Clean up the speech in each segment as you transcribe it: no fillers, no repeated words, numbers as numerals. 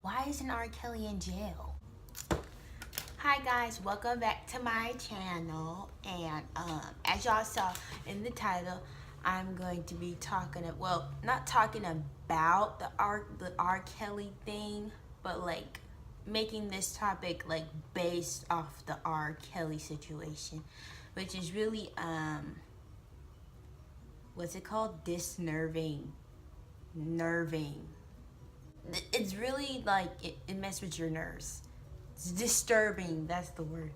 Why isn't R. Kelly in jail? Hi guys, welcome back to my channel. And as y'all saw in the title, I'm going to be talking, well, not talking about the R. Kelly thing, but like making this topic like based off the R. Kelly situation, which is really what's it called? Nerving. It's really like it messes with your nerves. It's disturbing, that's the word.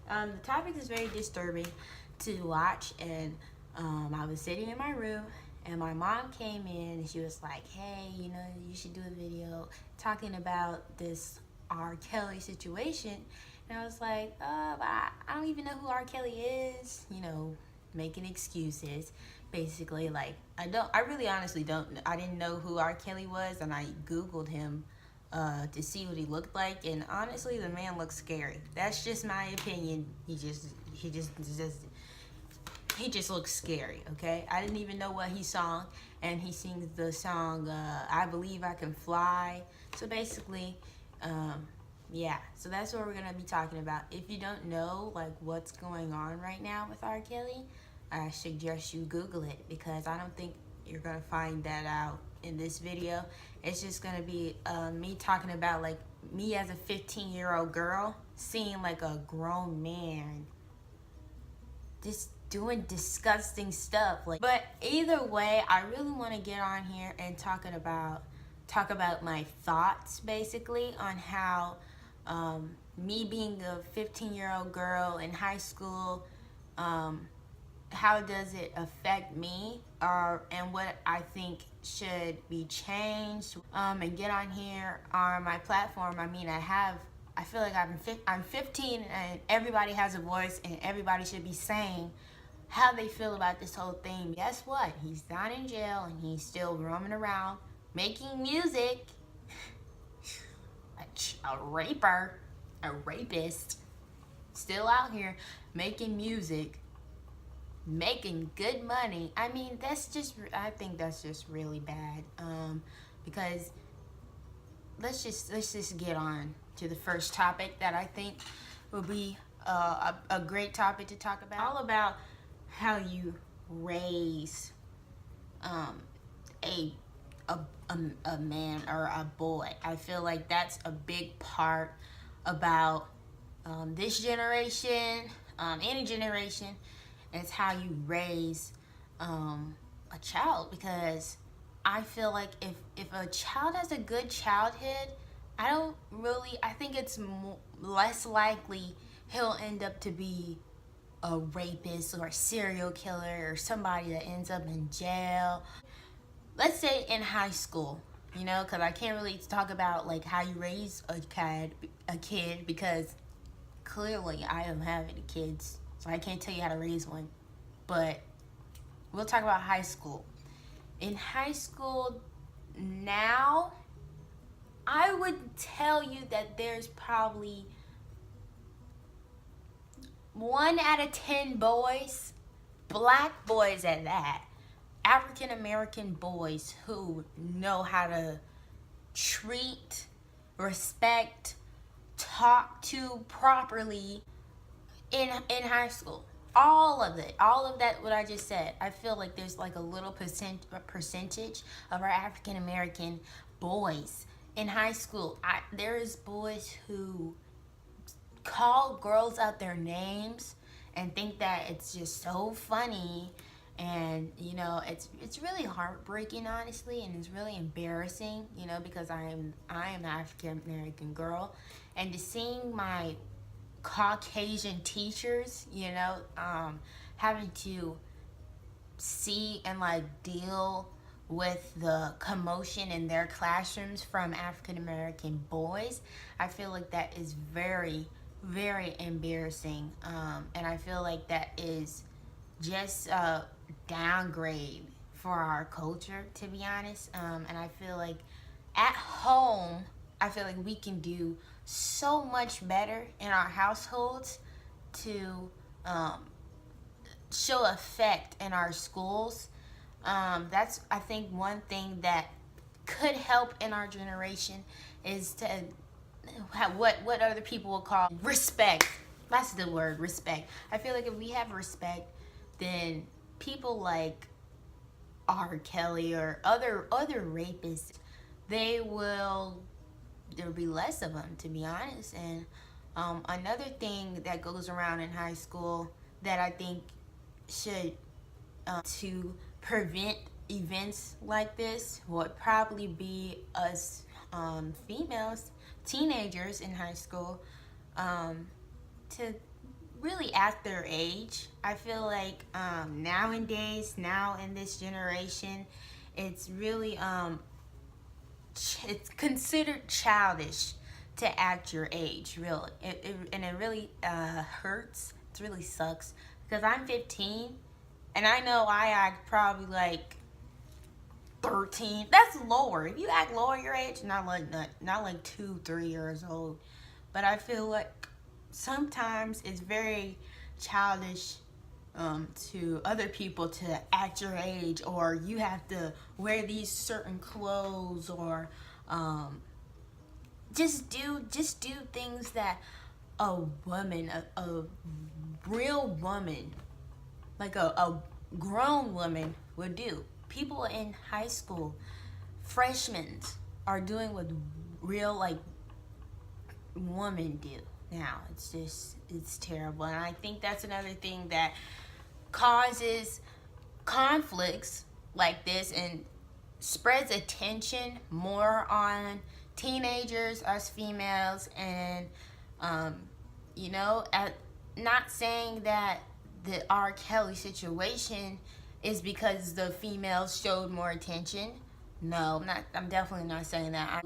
The topic is very disturbing to watch, and I was sitting in my room and my mom came in and she was like, hey, you know, you should do a video talking about this R. Kelly situation. And I was like, but I don't even know who R. Kelly is, you know, making excuses. Basically, like, I really honestly I didn't know who R. Kelly was, and I Googled him to see what he looked like, and honestly, the man looks scary. That's just my opinion. He just looks scary, okay? I didn't even know what he sung, and he sings the song, I Believe I Can Fly. So basically, yeah, so that's what we're gonna be talking about. If you don't know, like, what's going on right now with R. Kelly, I suggest you Google it, because I don't think you're gonna find that out in this video. It's just gonna be me talking about, like, me as a 15-year-old girl seeing like a grown man just doing disgusting stuff. Like, but either way, I really want to get on here and talk about my thoughts basically on how me being a 15-year-old girl in high school, how does it affect me, and what I think should be changed, and get on here on my platform. I mean, I feel like I'm 15 and everybody has a voice and everybody should be saying how they feel about this whole thing. Guess what? He's not in jail and he's still roaming around making music. A rapist, still out here making music, making good money. I mean, I think that's just really bad. Because let's just get on to the first topic that I think will be a great topic to talk about. All about how you raise a man or a boy. I feel like that's a big part about this generation, any generation. It's how you raise a child, because I feel like if a child has a good childhood, I think it's less likely he'll end up to be a rapist or a serial killer or somebody that ends up in jail. Let's say in high school, you know, because I can't really talk about like how you raise a kid because clearly I don't have any kids, so I can't tell you how to raise one. But we'll talk about high school. In high school now, I would tell you that there's probably 1 out of 10 boys, black boys at that, African American boys who know how to treat, respect, talk to properly in high school. All of that what I just said. I feel like there's like a little percentage of our African American boys in high school. There is boys who call girls out their names and think that it's just so funny, and you know, it's really heartbreaking, honestly, and it's really embarrassing, you know, because I am an African American girl, and to seeing my Caucasian teachers, you know, having to see and like deal with the commotion in their classrooms from African American boys, I feel like that is very, very embarrassing, and I feel like that is just a downgrade for our culture, to be honest. And I feel like at home, I feel like we can do so much better in our households to show effect in our schools. That's, I think, one thing that could help in our generation is to have what other people will call respect. That's the word, respect. I feel like if we have respect, then people like R. Kelly or other rapists, there'll be less of them, to be honest. And another thing that goes around in high school that I think should to prevent events like this would probably be us females, teenagers in high school, to really act their age. I feel like nowadays, now in this generation, it's really it's considered childish to act your age, really. And it really hurts. It really sucks because I'm 15 and I know I act probably like 13. That's lower. If you act lower your age, not like 2-3 years old. But I feel like sometimes it's very childish to other people to act your age, or you have to wear these certain clothes, or just do things that a woman, a real woman, like a grown woman would do. People in high school, freshmen, are doing what real like women do now. It's terrible. And I think that's another thing that causes conflicts like this and spreads attention more on teenagers, us females. And not saying that the R. Kelly situation is because the females showed more attention. No, I'm definitely not saying that.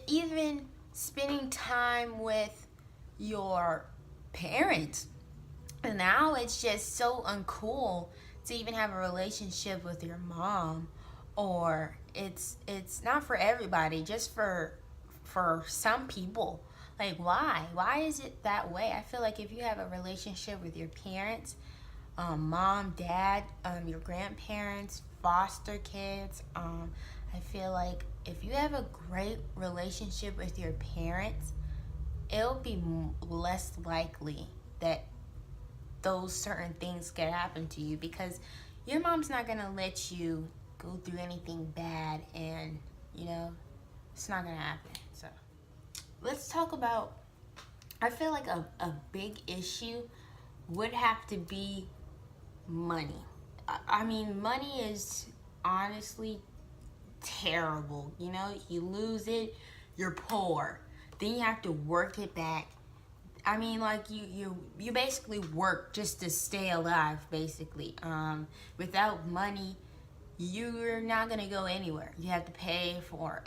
Even spending time with your parents. Now it's just so uncool to even have a relationship with your mom, or it's not for everybody, just for some people. Like, why is it that way? I feel like if you have a relationship with your parents, mom, dad, your grandparents, foster kids, I feel like if you have a great relationship with your parents, it'll be less likely that those certain things could happen to you, because your mom's not gonna let you go through anything bad, and it's not gonna happen. So let's talk about, I feel like a big issue would have to be money. I mean, money is honestly terrible. You lose it, you're poor, then you have to work it back. I mean, like, you basically work just to stay alive, basically. Without money, you're not gonna go anywhere. You have to pay for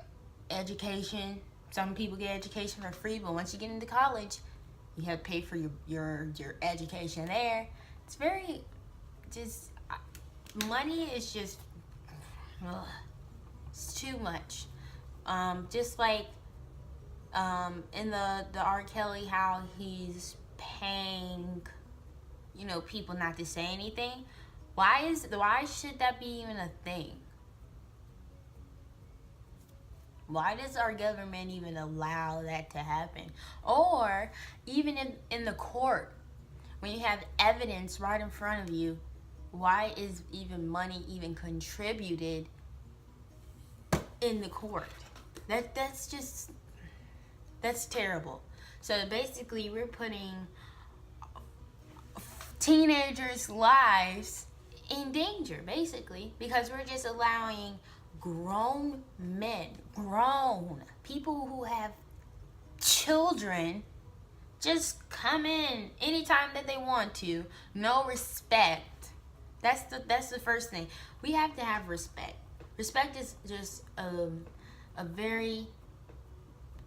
education. Some people get education for free, but once you get into college, you have to pay for your education there. It's very money is just it's too much. Just like in the R. Kelly, how he's paying people not to say anything. Why should that be even a thing? Why does our government even allow that to happen? Or even in the court, when you have evidence right in front of you, why is even money even contributed in the court? That's terrible. So basically, we're putting teenagers' lives in danger, basically, because we're just allowing grown men, grown people who have children, just come in anytime that they want to. No respect. That's the first thing. We have to have respect. Respect is just a very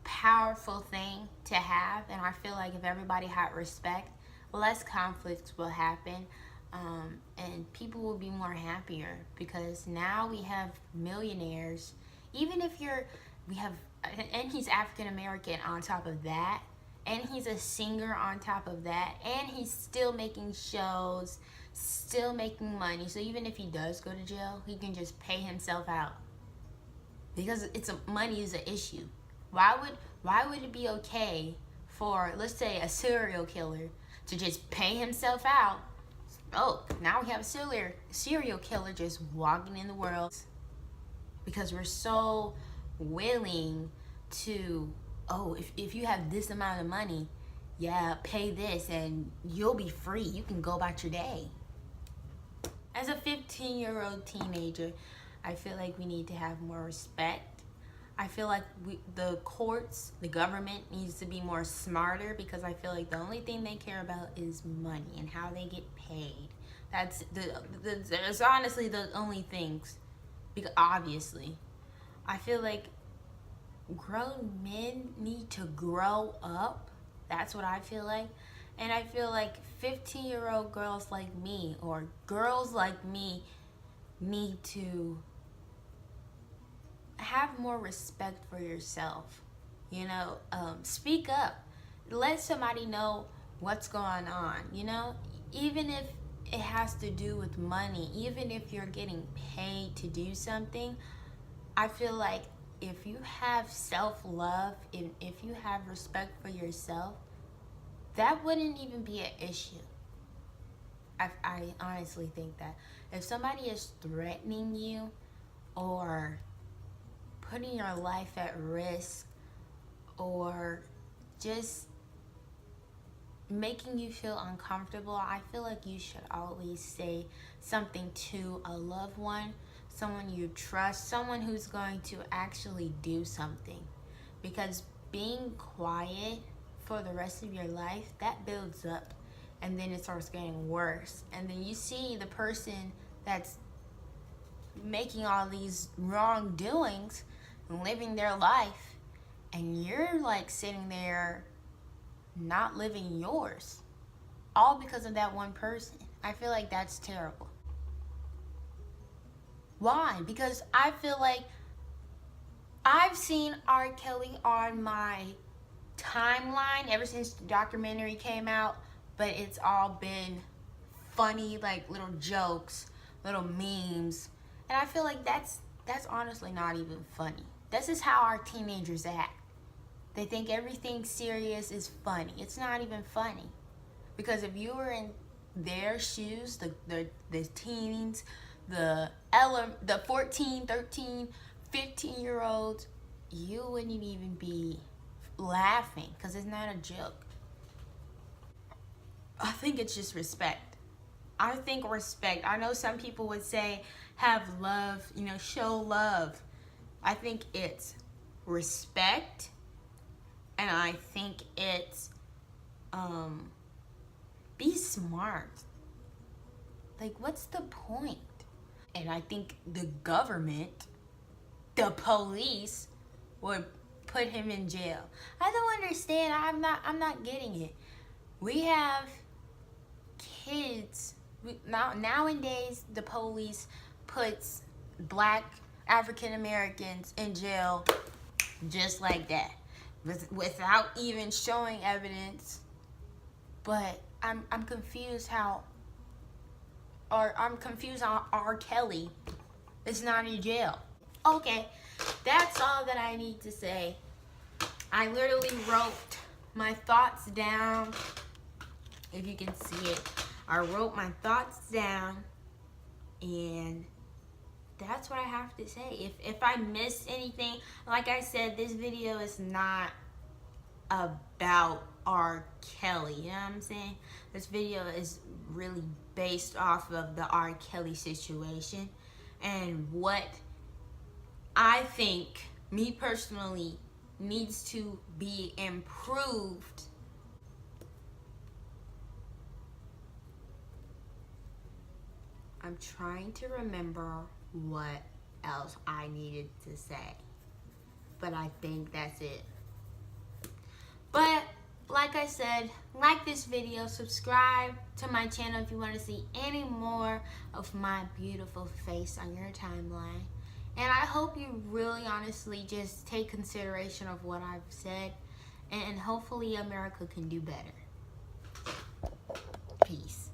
powerful thing to have, and I feel like if everybody had respect, less conflicts will happen, and people will be more happier, because now we have millionaires. Even if and he's African American on top of that, and he's a singer on top of that, and he's still making shows, still making money. So even if he does go to jail, he can just pay himself out, because money is an issue. why would it be okay for, let's say, a serial killer to just pay himself out? Oh, now we have a serial killer just walking in the world because we're so willing to, oh, if you have this amount of money, yeah, pay this and you'll be free. You can go about your day. As a 15-year-old teenager, I feel like we need to have more respect. I feel like the courts, the government needs to be more smarter, because I feel like the only thing they care about is money and how they get paid. That's honestly the only things. Because obviously, I feel like grown men need to grow up. That's what I feel like. And I feel like 15-year-old girls like me, or girls like me, need to have more respect for yourself. You know, speak up. Let somebody know what's going on, you know? Even if it has to do with money, even if you're getting paid to do something, I feel like if you have self-love, if you have respect for yourself, that wouldn't even be an issue. I honestly think that. If somebody is threatening you or putting your life at risk or just making you feel uncomfortable, I feel like you should always say something to a loved one, someone you trust, someone who's going to actually do something. Because being quiet for the rest of your life, that builds up, and then it starts getting worse. And then you see the person that's making all these wrongdoings and living their life, and you're like sitting there not living yours, all because of that one person. I feel like that's terrible. Why? Because I feel like I've seen R. Kelly on my timeline ever since the documentary came out, but it's all been funny, like little jokes, little memes, and I feel like that's honestly not even funny. This is how our teenagers act. They think everything serious is funny. It's not even funny, because if you were in their shoes, the teens, the 14, 13, 15-year-olds, you wouldn't even be laughing, because it's not a joke. I think it's just respect. I think respect. I know some people would say have love, you know, show love. I think it's respect, and I think it's be smart. Like, what's the point? And I think the government, the police, would put him in jail. I don't understand. I'm not getting it. We have kids. Nowadays, the police puts black African Americans in jail just like that, without even showing evidence. But I'm confused how, or I'm confused on R. Kelly is not in jail. Okay, that's all that I need to say. I literally wrote my thoughts down. If you can see it, I wrote my thoughts down, and that's what I have to say. If I missed anything, like I said, this video is not about R. Kelly, you know what I'm saying? This video is really based off of the R. Kelly situation and what I think, me personally, needs to be improved. I'm trying to remember what else I needed to say, but I think that's it. But like I said, like this video, subscribe to my channel if you want to see any more of my beautiful face on your timeline. And I hope you really honestly just take consideration of what I've said, and hopefully America can do better. Peace.